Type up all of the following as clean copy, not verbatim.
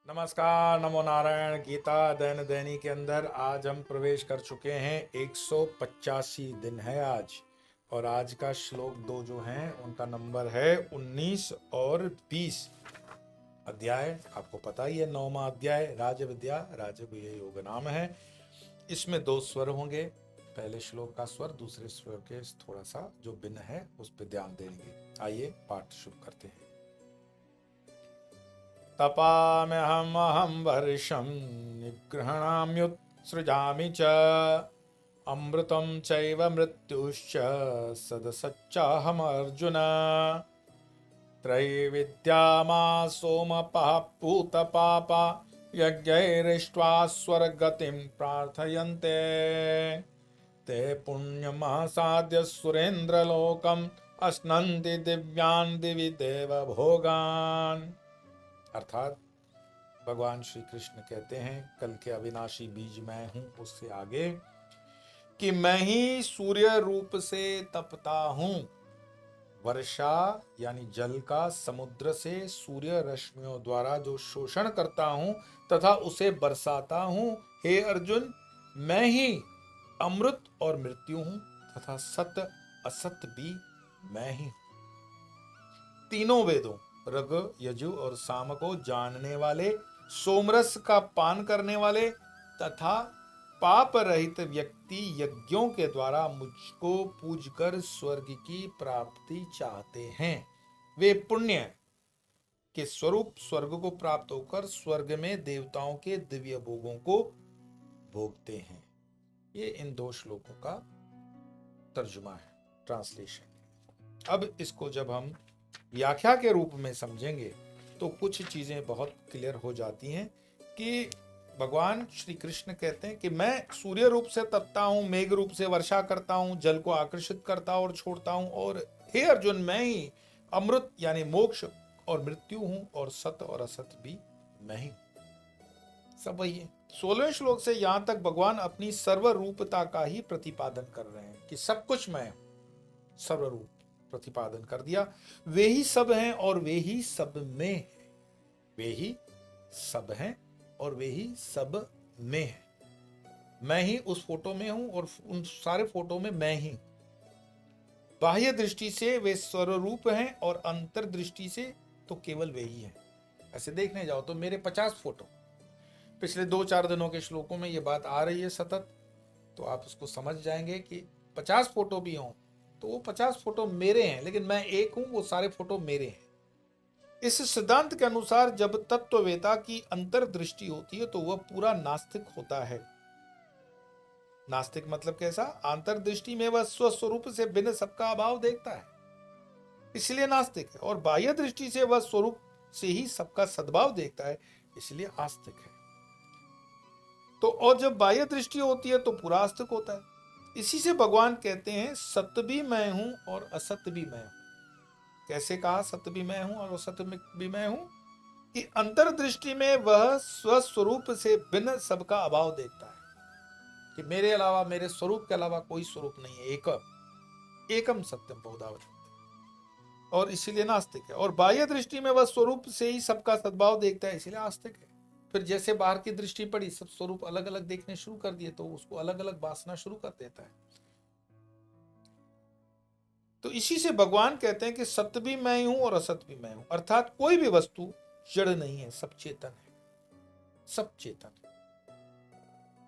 नमस्कार, नमो नारायण। गीता दैन दैनी के अंदर आज हम प्रवेश कर चुके हैं। 185 दिन है आज, और आज का श्लोक 2 जो हैं उनका नंबर है 19 और 20। अध्याय आपको पता ही है, 9वां अध्याय राज विद्या राजगुह्य योग नाम है। इसमें 2 स्वर होंगे। पहले श्लोक का स्वर दूसरे स्वर के थोड़ा सा जो भिन्न है उस पर ध्यान देंगे। आइए पाठ शुरू करते हैं। तपाम्यहमहं वर्षं निगृह्णाम्युत्सृजामि च अमृतं चैव मृत्युश्च सदसच्चाहमर्जुन त्रैविद्या सोमपः पूतपापा यज्ञैरिष्ट्वा स्वर्गतिं प्रार्थयन्ते ते पुण्यमासाद्य सुरेन्द्रलोकम् अश्नन्ति दिव्यान् दिवि देवभोगान्। अर्थात भगवान श्री कृष्ण कहते हैं, कल के अविनाशी बीज मैं हूं उससे आगे, कि मैं ही सूर्य रूप से तपता हूं। वर्षा यानी जल का समुद्र से सूर्य रश्मियों द्वारा जो शोषण करता हूं तथा उसे बरसाता हूं। हे अर्जुन, मैं ही अमृत और मृत्यु हूं तथा सत्य असत्य भी मैं ही। तीनों वेदों ऋग यजु और साम को जानने वाले, सोमरस का पान करने वाले तथा पाप रहित व्यक्ति यज्ञों के द्वारा मुझको पूजकर स्वर्ग की प्राप्ति चाहते हैं। वे पुण्य के स्वरूप स्वर्ग को प्राप्त होकर स्वर्ग में देवताओं के दिव्य भोगों को भोगते हैं। ये इन 2 श्लोकों का तर्जुमा है, ट्रांसलेशन। अब इसको जब हम व्याख्या के रूप में समझेंगे तो कुछ चीजें बहुत क्लियर हो जाती हैं कि भगवान श्री कृष्ण कहते हैं कि मैं सूर्य रूप से तपता हूं, मेघ रूप से वर्षा करता हूं, जल को आकर्षित करता और छोड़ता हूं, और हे अर्जुन, मैं ही अमृत यानी मोक्ष और मृत्यु हूं, और सत्य और असत्य भी मैं ही। सब वही है। 16वें श्लोक से यहां तक भगवान अपनी सर्वरूपता का ही प्रतिपादन कर रहे हैं कि सब कुछ मैं हूं। सर्वरूप प्रतिपादन कर दिया। वे ही सब हैं और वे ही सब में हैं। वे ही सब हैं और वे ही सब में हैं। मैं ही उस फोटो में हूं और उन सारे फोटो में मैं ही। बाह्य दृष्टि से वे स्वरूप हैं और अंतर दृष्टि से तो केवल वे ही हैं। ऐसे देखने जाओ तो मेरे 50 फोटो, पिछले 2-4 दिनों के श्लोकों में ये बात आ रही है सतत, तो आप उसको समझ जाएंगे कि 50 फोटो भी हों तो वो 50 फोटो मेरे हैं, लेकिन मैं एक हूं, वो सारे फोटो मेरे हैं। इस सिद्धांत के अनुसार जब तत्ववेता की अंतर्दृष्टि होती है तो वह पूरा नास्तिक होता है। नास्तिक मतलब कैसा? अंतर्दृष्टि में वह स्वस्वरूप से भिन्न सबका अभाव देखता है, इसलिए नास्तिक है। और बाह्य दृष्टि से वह स्वरूप से ही सबका सद्भाव देखता है, इसलिए आस्तिक है। तो और जब बाह्य दृष्टि होती है तो पूरा आस्तिक होता है। इसी से भगवान कहते हैं सत्य भी मैं हूं और असत्य भी मैं हूं। कैसे कहा सत्य भी मैं हूं और असत्य भी मैं हूं? कि अंतर्दृष्टि में वह स्वस्वरूप से भिन्न सबका अभाव देखता है कि मेरे अलावा, मेरे स्वरूप के अलावा कोई स्वरूप नहीं है। एकम सत्यम बहुधावति, और इसीलिए नास्तिक है। और बाह्य दृष्टि में वह स्वरूप से ही सबका सद्भाव देखता है, इसीलिए आस्तिक है। फिर जैसे बाहर की दृष्टि पड़ी, सब स्वरूप अलग अलग देखने शुरू कर दिए तो उसको अलग अलग वासना शुरू कर देता है। तो इसी से भगवान कहते हैं कि सत्य भी मैं ही हूं और असत्य भी मैं हूं। अर्थात कोई भी वस्तु जड़ नहीं है, सब चेतन है। सब चेतन है।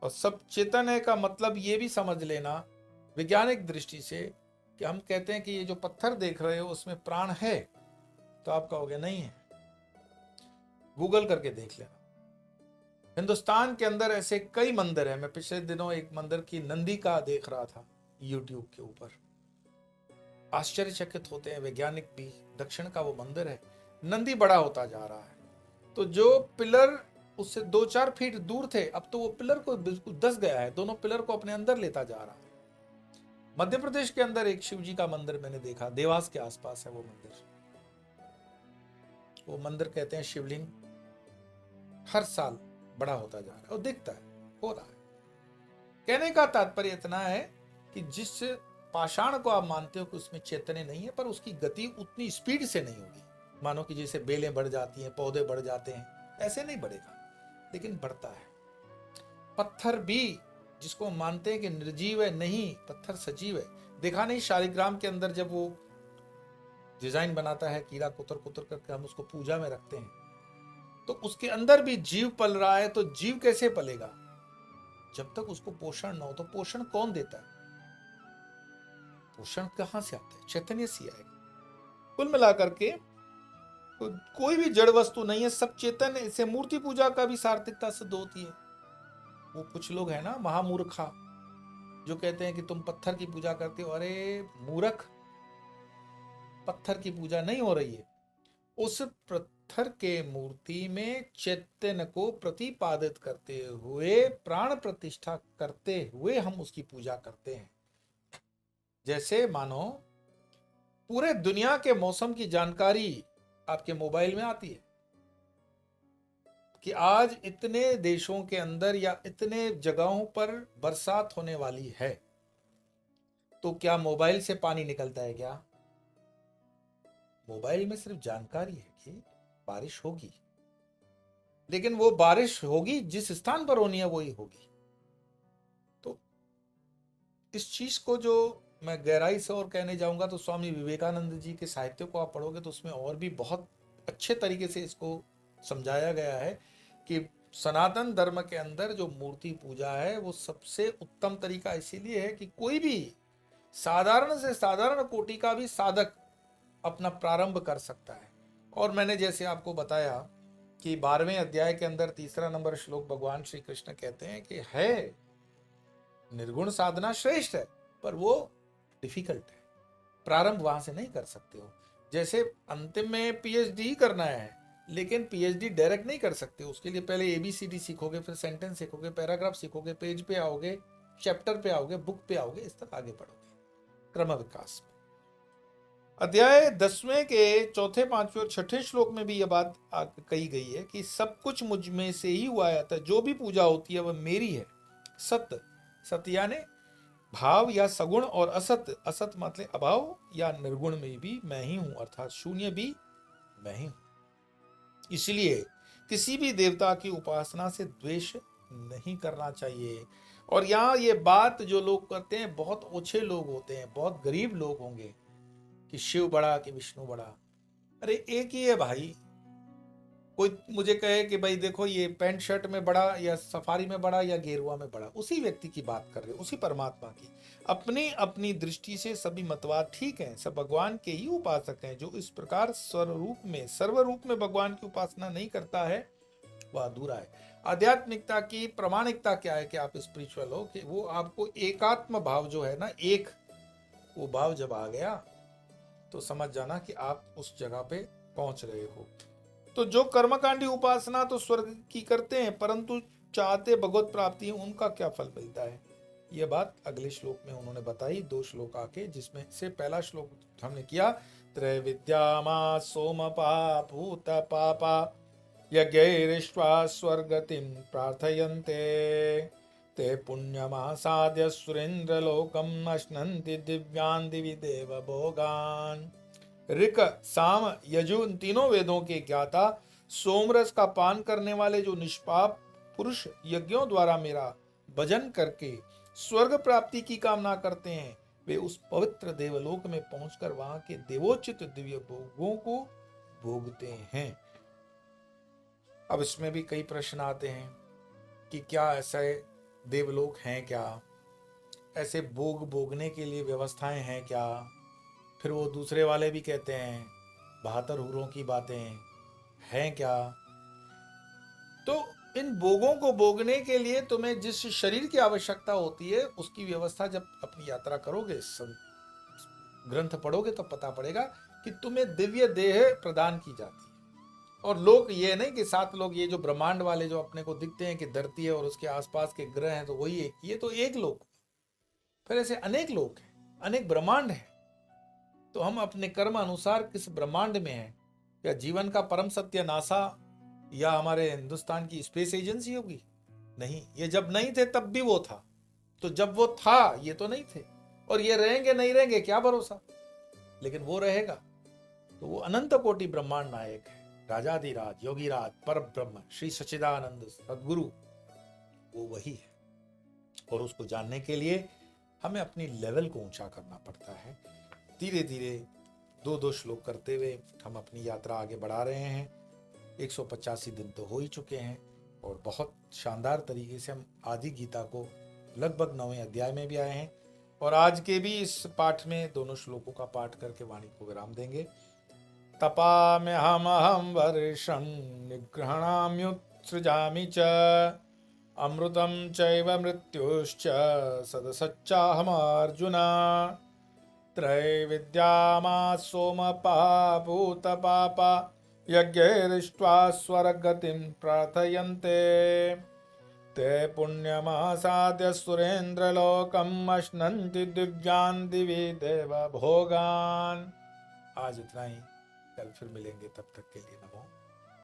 और सब चेतन है का मतलब ये भी समझ लेना वैज्ञानिक दृष्टि से कि हम कहते हैं कि ये जो पत्थर देख रहे हो उसमें प्राण है, तो आप कहोगे नहीं है। गूगल करके देख लेना। हिंदुस्तान के अंदर ऐसे कई मंदिर हैं। मैं पिछले दिनों एक मंदिर की नंदी का देख रहा था यूट्यूब के ऊपर। आश्चर्यचकित होते हैं वैज्ञानिक भी। दक्षिण का वो मंदिर है, नंदी बड़ा होता जा रहा है। तो जो पिलर उससे 2-4 फीट दूर थे, अब तो वो पिलर को बिल्कुल दस गया है, दोनों पिलर को अपने अंदर लेता जा रहा है। मध्य प्रदेश के अंदर एक शिव जी का मंदिर मैंने देखा, देवास के आसपास है वो मंदिर। वो मंदिर कहते हैं शिवलिंग हर साल बड़ा होता जा रहा है और दिखता है, हो रहा है। कहने का तात्पर्य इतना है कि जिस पाषाण को आप मानते हो कि उसमें चैतन्य नहीं है, पर उसकी गति उतनी स्पीड से नहीं होगी। मानो कि जैसे बेलें बढ़ जाती हैं, पौधे बढ़ जाते हैं, ऐसे नहीं बढ़ेगा, लेकिन बढ़ता है। पत्थर भी जिसको मानते हैं कि निर्जीव है, नहीं, पत्थर सजीव है। देखा नहीं शालिग्राम के अंदर जब वो डिजाइन बनाता है, कीड़ा कुतर कुतर करके हम उसको पूजा में रखते हैं, तो उसके अंदर भी जीव पल रहा है। तो जीव कैसे पलेगा? जब तक उसको पोषण ना हो। तो पोषण कौन देता है? पोषण कहां से आता है? चैतन्य से आएगा। कुल मिलाकर के कोई भी जड़ वस्तु नहीं है, सब चेतन है। इसे मूर्ति पूजा का भी सार्थकता सिद्ध होती है। वो कुछ लोग हैं ना महामूर्खा, जो कहते हैं कि तुम पत्थर की पूजा करते हो। अरे मूर्ख, पत्थर की पूजा नहीं हो रही है। उस पत्थर के मूर्ति में चैतन्य को प्रतिपादित करते हुए, प्राण प्रतिष्ठा करते हुए हम उसकी पूजा करते हैं। जैसे मानो पूरे दुनिया के मौसम की जानकारी आपके मोबाइल में आती है कि आज इतने देशों के अंदर या इतने जगहों पर बरसात होने वाली है। तो क्या मोबाइल से पानी निकलता है क्या? मोबाइल में सिर्फ जानकारी है कि बारिश होगी, लेकिन वो बारिश होगी जिस स्थान पर होनी है वही होगी। तो इस चीज को जो मैं गहराई से और कहने जाऊंगा तो स्वामी विवेकानंद जी के साहित्य को आप पढ़ोगे तो उसमें और भी बहुत अच्छे तरीके से इसको समझाया गया है कि सनातन धर्म के अंदर जो मूर्ति पूजा है वो सबसे उत्तम तरीका इसीलिए है कि कोई भी साधारण से साधारण कोटि का भी साधक अपना प्रारंभ कर सकता है। और मैंने जैसे आपको बताया कि 12वें अध्याय के अंदर 3 नंबर श्लोक भगवान श्री कृष्ण कहते हैं कि है निर्गुण साधना श्रेष्ठ है, पर वो डिफिकल्ट है। प्रारंभ वहां से नहीं कर सकते हो। जैसे अंतिम में पीएचडी करना है, लेकिन पीएचडी डायरेक्ट नहीं कर सकते। उसके लिए पहले एबीसीडी सीखोगे, फिर सेंटेंस सीखोगे, पैराग्राफ सीखोगे, पेज पे आओगे, चैप्टर पे आओगे, बुक पे आओगे, इस तक आगे बढ़ोगे क्रम विकास में। अध्याय 10वें के 4, 5वें और 6ठे श्लोक में भी यह बात कही गई है कि सब कुछ मुझ में से ही हुआ है, अतः जो भी पूजा होती है वह मेरी है। सत्य, सत्य यानी भाव या सगुण, और असत, असत मतलब अभाव या निर्गुण में भी मैं ही हूं, अर्थात शून्य भी मैं ही हूं। इसलिए किसी भी देवता की उपासना से द्वेष नहीं करना चाहिए। और यहाँ ये बात जो लोग करते हैं, बहुत ओछे लोग होते हैं, बहुत गरीब लोग होंगे कि शिव बड़ा कि विष्णु बड़ा। अरे एक ही है भाई। कोई मुझे कहे कि भाई देखो ये पैंट शर्ट में बड़ा या सफारी में बड़ा या गेरुआ में बड़ा, उसी व्यक्ति की बात कर रहे हो, उसी परमात्मा की। अपनी अपनी दृष्टि से सभी मतवाद ठीक हैं, सब भगवान के ही उपासक हैं। जो इस प्रकार सर्वरूप में भगवान की उपासना नहीं करता है वह अधूरा है। आध्यात्मिकता की प्रामाणिकता क्या है कि आप स्पिरिचुअल हो, कि वो आपको एकात्म भाव जो है ना, एक वो भाव जब आ गया तो समझ जाना कि आप उस जगह पे पहुंच रहे हो। तो जो कर्मकांडी उपासना तो स्वर्ग की करते हैं, परंतु चाहते भगवत प्राप्ति उनका क्या फल मिलता है, यह बात अगले श्लोक में उन्होंने बताई। 2 श्लोक आके, जिसमें से पहला श्लोक हमने किया, त्रैविद्यामा सोमपा भूत पापा यज्ञैरिष्ट्वा स्वर्गतिं प्रार्थयन्ते ते पुण्यमासाद्य सुरेन्द्रलोकम् अश्नन्ति दिव्यान् दिवि देव भोगान्। ऋक, साम, यजु, इन तीनों वेदों के ज्ञाता, सोमरस का पान करने वाले जो निष्पाप पुरुष यज्ञों द्वारा मेरा भजन करके स्वर्ग प्राप्ति की कामना करते हैं, वे उस पवित्र देवलोक में पहुंचकर वहां के देवोचित दिव्य भोगों को भोगते हैं। अब इसमें भी कई प्रश्न आते हैं कि क्या ऐसे देवलोक हैं, क्या ऐसे भोग भोगने के लिए व्यवस्थाएं हैं क्या? फिर वो दूसरे वाले भी कहते हैं 72 हूरों की बातें हैं क्या? तो इन भोगों को भोगने के लिए तुम्हें जिस शरीर की आवश्यकता होती है उसकी व्यवस्था जब अपनी यात्रा करोगे, ग्रंथ पढ़ोगे तो पता पड़ेगा कि तुम्हें दिव्य देह प्रदान की जाती है। और लोग ये नहीं कि 7 लोग, ये जो ब्रह्मांड वाले जो अपने को दिखते हैं कि धरती है और उसके आसपास के ग्रह हैं तो वही एक, ये तो एक लोक। फिर ऐसे अनेक लोक हैं, अनेक ब्रह्मांड हैं। तो हम अपने कर्म अनुसार किस ब्रह्मांड में हैं? क्या जीवन का परम सत्य नासा या हमारे हिंदुस्तान की स्पेस एजेंसी होगी? नहीं, ये जब नहीं थे तब भी वो था, तो जब वो था ये तो नहीं थे। और ये रहेंगे नहीं रहेंगे क्या भरोसा, लेकिन वो रहेगा। तो वो अनंत कोटि ब्रह्मांड नायक है। राजाधिराज योगीराज पर ब्रह्म श्री सच्चिदानंद सदगुरु वो वही है। और उसको जानने के लिए हमें अपनी लेवल को ऊंचा करना पड़ता है। धीरे धीरे दो दो श्लोक करते हुए हम अपनी यात्रा आगे बढ़ा रहे हैं। 185 दिन तो हो ही चुके हैं और बहुत शानदार तरीके से हम आदि गीता को लगभग 9वें अध्याय में भी आए हैं। और आज के भी इस पाठ में दोनों श्लोकों का पाठ करके वाणी को विराम देंगे। तपाम्यहमहं वर्षं निगृह्णाम्युत्सृजामि च अमृतं चैव मृत्युश्च सदसच्चाहमर्जुन त्रैविद्यामासोमपः भूतपापा यज्ञैरिष्ट्वा स्वर्गतिं प्रार्थयन्ते ते पुण्यमासाद्य सुरेन्द्रलोकम् अश्नन्ति दिव्यान् दिवि देव भोगान्। आज इतना ही, कल फिर मिलेंगे, तब तक के लिए।